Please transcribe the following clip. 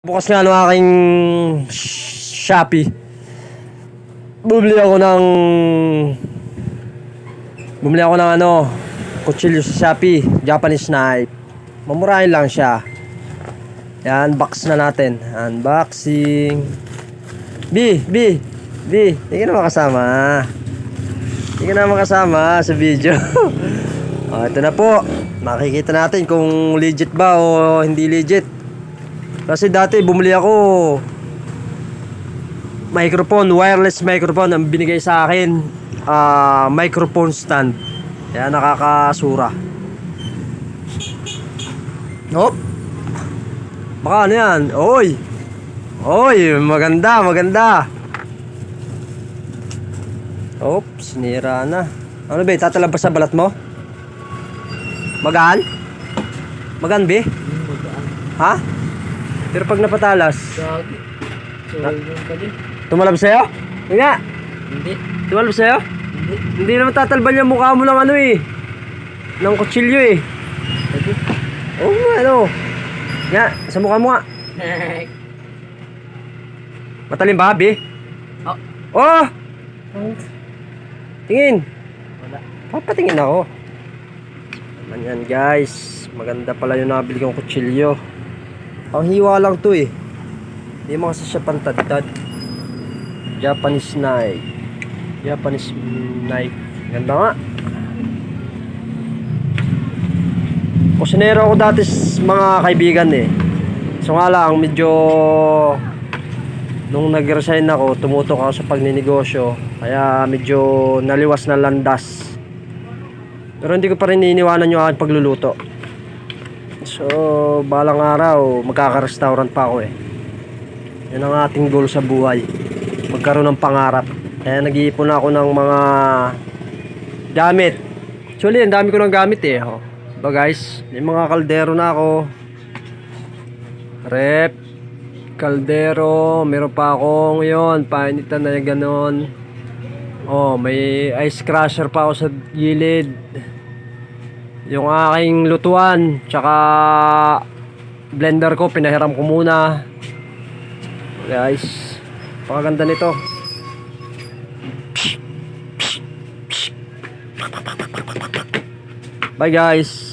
Bukas nga ng aking Shopee. Bumili ako ng kutsilyo sa Shopee, Japanese knife. Mamurahin lang siya. Yan, unbox na natin. Unboxing. B, hindi ka naman kasama. Hindi ka naman kasama sa video. Ito na po. Makikita natin kung legit ba o hindi legit. Kasi dati bumili ako microphone, wireless microphone ang binigay sa akin, microphone stand. Kaya nakakasura. Hop. Baka ano yan? Oy, maganda. Hop, sinira na. Ano ba, tatalabas sa balat mo? Magaan? Magaan ba? Ha? Pero pag napatalas, tumalab sa'yo? Hindi nga. Hindi. Tumalab sa'yo? Hindi. Hindi naman tatalban yung mukha mo ng ng kutsilyo eh. Oo nga, Nga, sa mukha mo nga. Matalim ba, Bi? Oh. Oh! Tingin. Wala. Papatingin ako. Naman yan, guys. Maganda pala yung nabili kong kutsilyo. Ang hiwa lang to eh. Hindi mo kasi siya pantad-tad. Japanese knife. Ganda nga. Kusinero ako dati mga kaibigan eh. So nga lang medyo nung nag-resign ako, tumutok ako sa pagninegosyo. Kaya medyo naliwas na landas. Pero hindi ko pa rin iniiwanan yung aking pagluluto. So, balang araw, magkaka-restaurant pa ako eh. Yan ang ating goal sa buhay. Magkaroon ng pangarap. Kaya nag-iipon ako ng mga gamit. Actually, ang dami ko ng gamit eh. Diba guys? May mga kaldero na ako. Rep. Kaldero. Meron pa akong yun. Painitan na yung ganon. May ice crusher pa ako sa gilid. Yung aking lutuan, tsaka blender ko, pinahiram ko muna. Guys, pakaganda nito. Bye guys.